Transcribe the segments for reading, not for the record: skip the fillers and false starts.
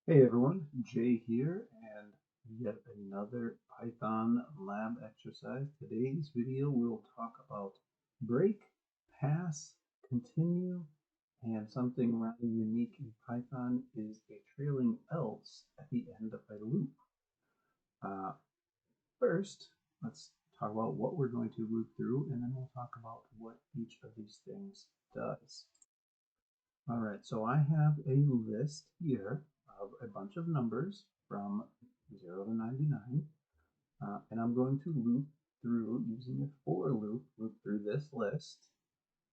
Hey everyone, Jay here, and yet another Python lab exercise. Today's video we'll talk about break, pass, continue, and something rather unique in Python is a trailing else at the end of a loop. Uh, First, let's talk about what we're going to loop through, and then we'll talk about what each of these things does. All right, so I have a list here of a bunch of numbers from 0 to 99, and I'm going to loop through using a for loop through this list,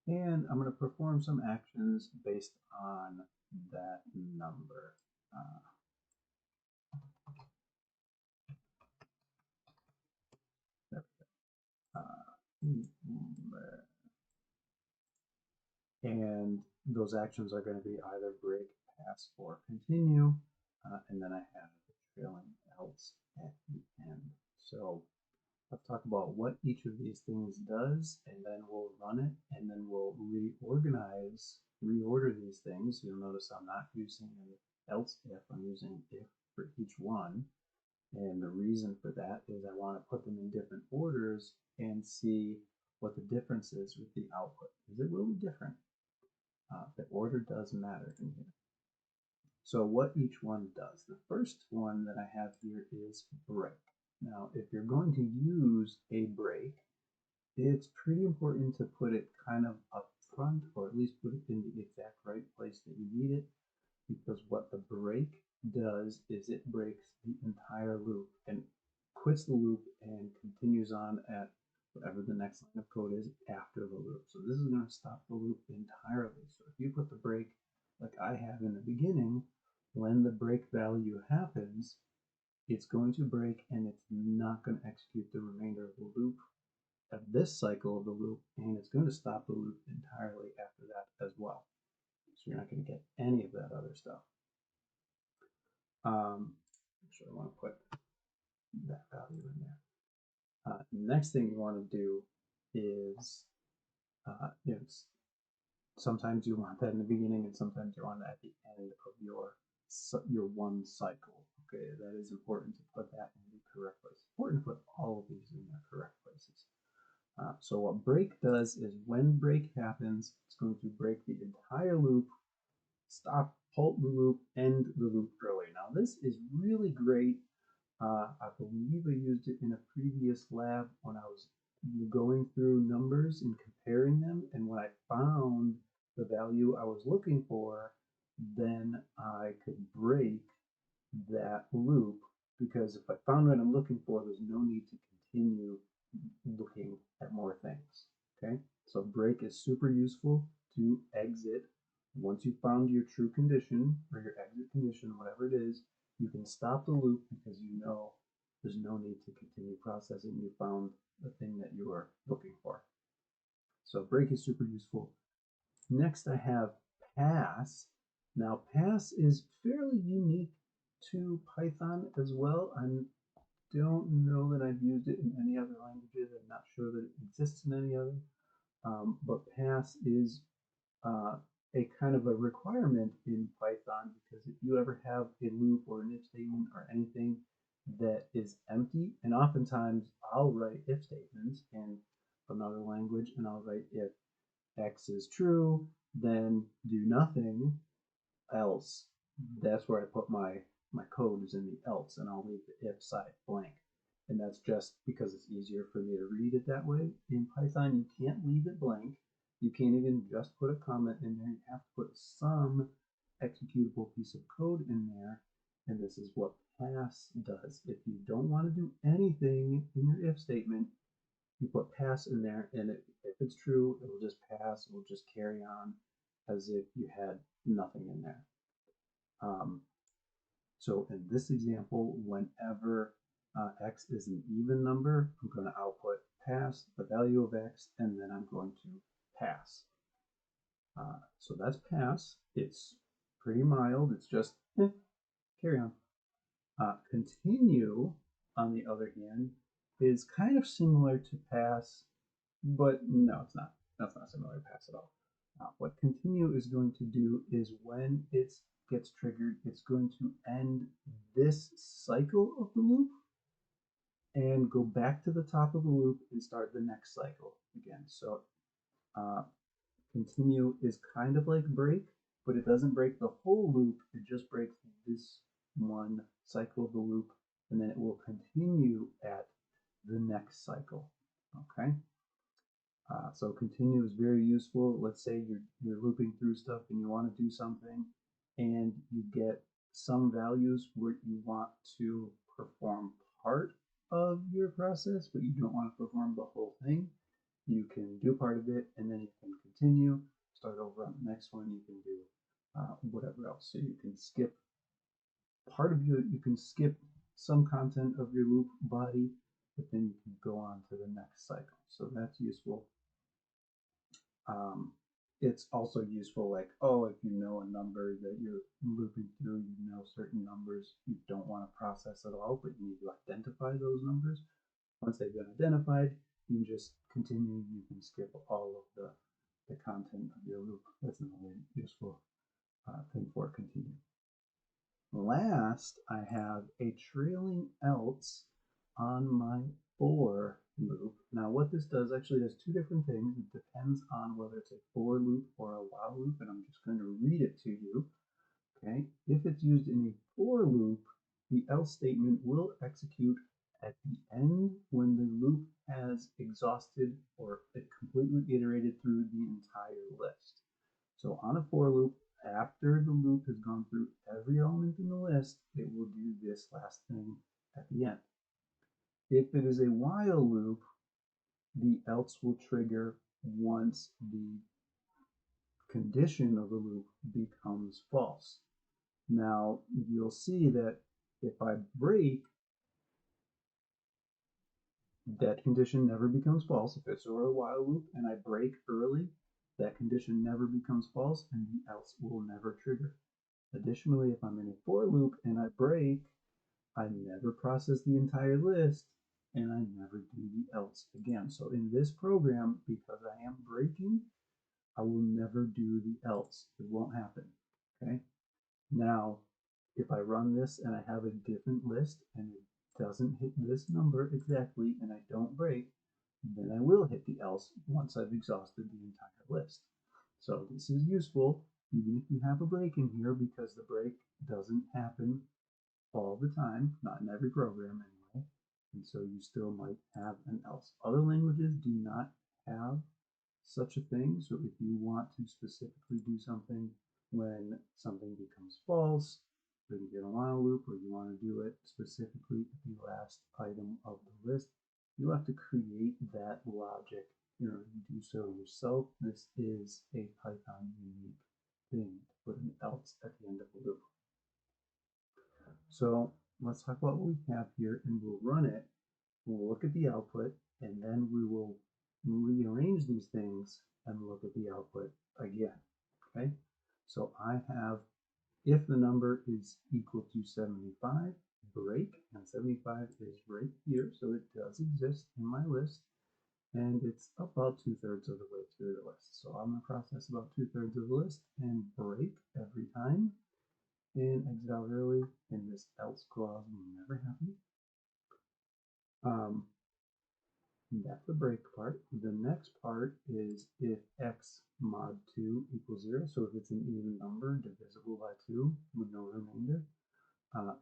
and I'm going to perform some actions based on that number. There we go. And those actions are going to be either break, pass, or continue, and then I have the trailing else at the end. So let's talk about what each of these things does, and then we'll run it, and then we'll reorder these things. You'll notice I'm not using an else if, I'm using if for each one. And the reason for that is I want to put them in different orders and see what the difference is with the output. Is it really different? The order does matter in here. So what each one does. The first one that I have here is break. Now, if you're going to use a break, it's pretty important to put it kind of up front, or at least put it in the exact right place that you need it, because what the break does is it breaks the entire loop and quits the loop and continues on at whatever the next line of code is after the loop. So this is going to stop the loop entirely. So if you put the break like I have in the beginning, when the break value happens, it's going to break and it's not going to execute the remainder of the loop of this cycle of the loop, and it's going to stop the loop entirely after that as well. So you're not going to get any of that other stuff. Actually, I want to put that value in there. Next thing you want to do is, sometimes you want that in the beginning, and sometimes you want that at the end of your one cycle. Okay, that is important to put that in the correct place. It's important to put all of these in their correct places. So what break does is when break happens, it's going to break the entire loop, stop, halt the loop, end the loop early. Now this is really great. I believe I used it in a previous lab when I was going through numbers and comparing them, and when I found the value I was looking for, then I could break that loop, because if I found what I'm looking for, there's no need to continue looking at more things. Okay, so break is super useful to exit. Once you found your true condition or your exit condition, whatever it is, you can stop the loop because you know there's no need to continue processing. You found the thing that you were looking for. So break is super useful. Next I have pass. Now pass is fairly unique to Python as well. I don't know that I've used it in any other languages. I'm not sure that it exists in any other. But pass is a kind of a requirement in Python, because if you ever have a loop or an if statement or anything that is empty, and oftentimes I'll write if statements in another language, and I'll write if x is true, then do nothing else. That's where I put my code is in the else, and I'll leave the if side blank. And that's just because it's easier for me to read it that way. In Python, you can't leave it blank. You can't even just put a comment in there. You have to put some executable piece of code in there. And this is what pass does. If you don't want to do anything in your if statement, you put pass in there, and if it's true, it will just pass. It will just carry on as if you had nothing in there. So in this example, whenever x is an even number, I'm going to output pass, the value of x, and then I'm going to pass. So that's pass. It's pretty mild. It's just carry on. Continue, on the other hand, is kind of similar to pass, but no, it's not. That's not similar to pass at all. What continue is going to do is when it's gets triggered, it's going to end this cycle of the loop and go back to the top of the loop and start the next cycle again. So continue is kind of like break, but it doesn't break the whole loop. It just breaks this one cycle of the loop, and then it will continue at the next cycle. Okay. So continue is very useful. Let's say you're looping through stuff and you want to do something, and you get some values where you want to perform part of your process, but you don't want to perform the whole thing. You can do part of it, and then you can continue, start over on the next one. You can do whatever else. So you can skip you can skip some content of your loop body, but then you can go on to the next cycle. So that's useful. It's also useful, like, oh, if you know a number that you're looping through, you know certain numbers you don't want to process at all, but you need to identify those numbers. Once they've been identified, you can just continue. You can skip all of the content of your loop. That's another useful thing for continue. Last, I have a trailing else on my for loop. Now what this does actually does two different things. It depends on whether it's a for loop or a while loop, and I'm just going to read it to you. Okay, if it's used in a for loop, the else statement will execute at the end when the loop has exhausted or it completely iterated through the entire list. So on a for loop, after the loop has gone through every element in the list, it will do this last thing at the end. If it is a while loop, the else will trigger once the condition of the loop becomes false. Now, you'll see that if I break, that condition never becomes false. If it's a while loop and I break early, that condition never becomes false and the else will never trigger. Additionally, if I'm in a for loop and I break, I never process the entire list and I never do the else again. So in this program, because I am breaking, I will never do the else. It won't happen. Okay. Now, if I run this and I have a different list and it doesn't hit this number exactly and I don't break, then I will hit the else once I've exhausted the entire list. So this is useful even if you have a break in here, because the break doesn't happen all the time, not in every program anyway, and so you still might have an else. Other languages do not have such a thing, so if you want to specifically do something when something becomes false, or you get a while loop, or you want to do it specifically at the last item of the list, you have to create that logic in order to do so yourself. This is a Python unique thing to put an else at the end of the loop. So let's talk about what we have here, and we'll run it. We'll look at the output, and then we will rearrange these things and look at the output again. Okay, so I have, if the number is equal to 75, break, and 75 is right here, so it does exist in my list, and it's about 2/3 of the way through the list. So I'm going to process about 2/3 of the list and break every time and exit out early, and this else clause will never happen. That's the break part. The next part is if x mod 2 equals 0, so if it's an even number divisible by 2 with no remainder,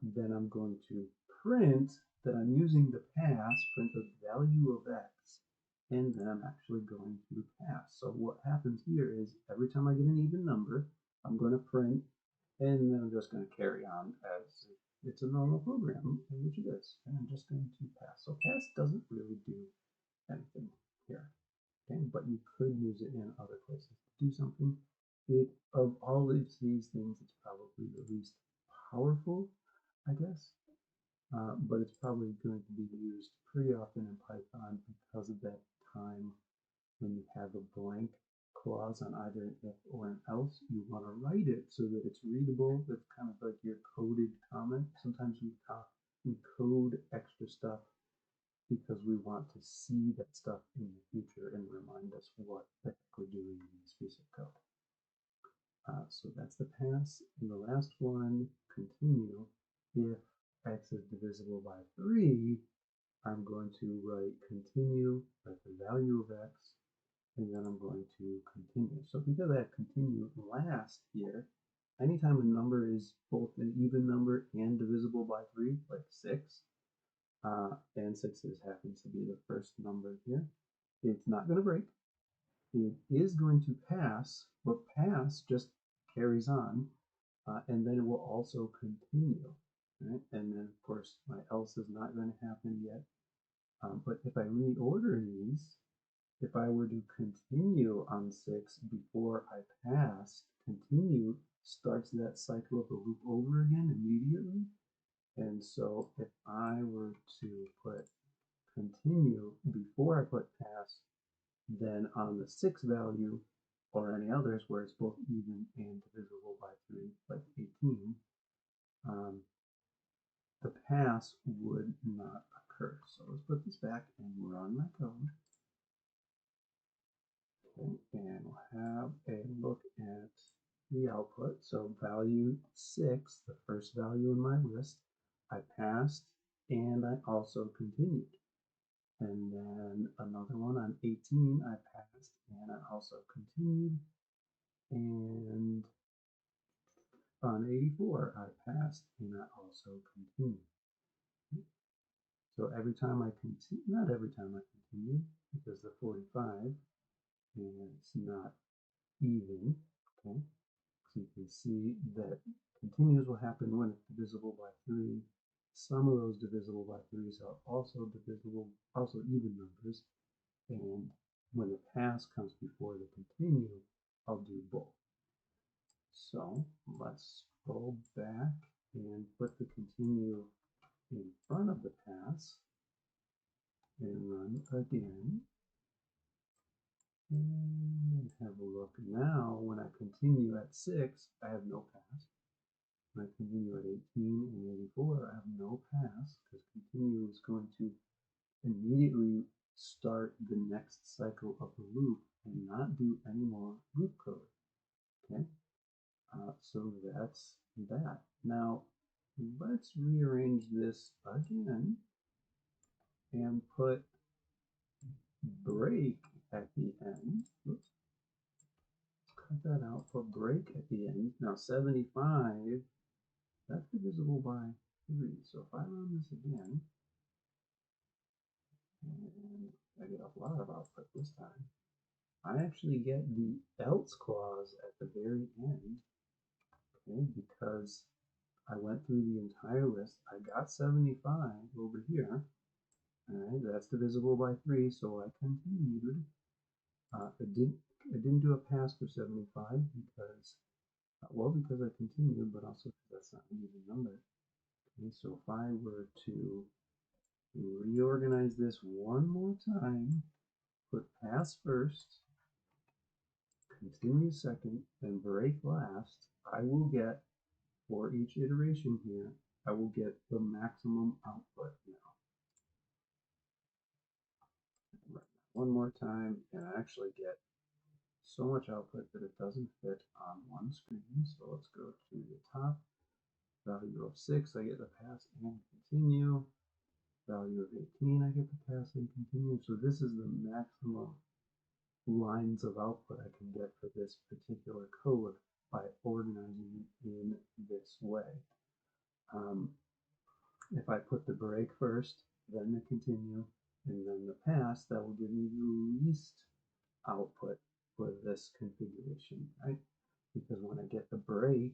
then I'm going to print that I'm using the pass, print the value of x, and then I'm actually going to pass. So what happens here is every time I get an even number, I'm going to print, and then I'm just going to carry on as it's a normal program, which it is, and I'm just going to pass. So pass doesn't really do anything here, okay, but you could use it in other places to do something. Of all of these things, it's probably the least powerful, I guess, but it's probably going to be used pretty often in Python because of that time when you have a blank clause on either an if or an else. You want to write it so that it's readable. It's kind of like your coded comment. Sometimes we code extra stuff because we want to see that stuff in the future and remind us what the heck we're doing in this piece of code. So that's the pass. And the last one divisible by 3, I'm going to write continue at the value of x, and then I'm going to continue. So because I have continue last here, anytime a number is both an even number and divisible by 3, like 6, and 6 happens to be the first number here, it's not going to break. It is going to pass, but pass just carries on, and then it will also continue, right? And then, of course, my else is not going to happen yet. But if I reorder these, if I were to continue on 6 before I passed, continue starts that cycle of the loop over again immediately. And so if I were to put continue before I put pass, then on the 6 value or any others where it's both even and divisible by 3, like 18, the pass would not occur. So let's put this back and run my code. Okay, and we'll have a look at the output. So value 6, the first value in my list, I passed and I also continued. And then another one on 18, I passed and I also continued. And on 84, I passed and I also continued. So every time I continue, not every time I continue, because the 45, and it's not even, okay? So you can see that continues will happen when it's divisible by 3. Some of those divisible by 3s are also divisible, also even numbers. And when the pass comes before the continue, I'll do both. So let's scroll back and put the continue in front of the pass and run again. And have a look now. When I continue at 6, I have no pass. When I continue at 18 and 84, I have no pass because continue is going to immediately start the next cycle of the loop and not do any more loop code. Okay, so that's that. Now let's rearrange this again and put break at the end. Oops. Cut that out, put break at the end. Now 75, that's divisible by 3. So if I run this again, and I get a lot of output this time, I actually get the else clause at the very end, okay, because I went through the entire list. I got 75 over here. All right, that's divisible by 3, so I continued. I didn't do a pass for 75 because, because I continued, but also because that's not an even number. Okay, so if I were to reorganize this one more time, put pass first, continue second, and break last, I will get, for each iteration here, I will get the maximum output now. Run that one more time, and I actually get so much output that it doesn't fit on one screen. So let's go to the top. Value of 6, I get the pass and continue. Value of 18, I get the pass and continue. So this is the maximum lines of output I can get for this particular code by organizing it in this way. If I put the break first, then the continue, and then the pass, that will give me the least output for this configuration, right? Because when I get the break,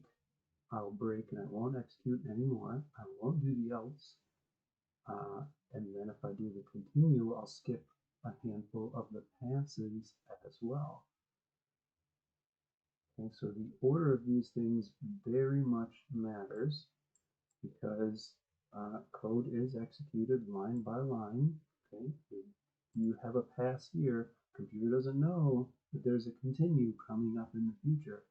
I'll break and I won't execute anymore. I won't do the else. And then if I do the continue, I'll skip a handful of the passes as well. Okay, so the order of these things very much matters because code is executed line by line. Okay, if you have a pass here, computer doesn't know that there's a continue coming up in the future.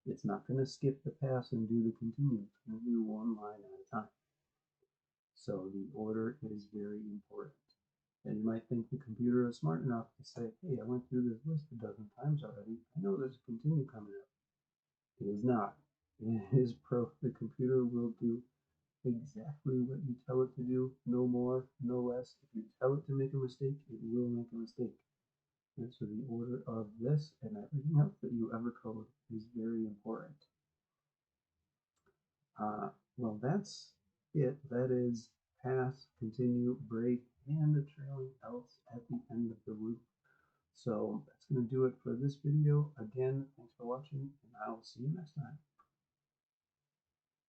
It's not going to skip the pass and do the continue. It's going to do one line at a time. So the order is very important. And you might think the computer is smart enough to say, hey, I went through this list a dozen times already. I know there's a continue coming up. It is not. It is the computer will do exactly what you tell it to do, no more, no less. If you tell it to make a mistake, it will make a mistake. And so the order of this and everything else that you ever code is very important. Well, that's it. That is pass, continue, break, and the trailing else at the end of the loop. So that's going to do it for this video. Again, thanks for watching, and I will see you next time.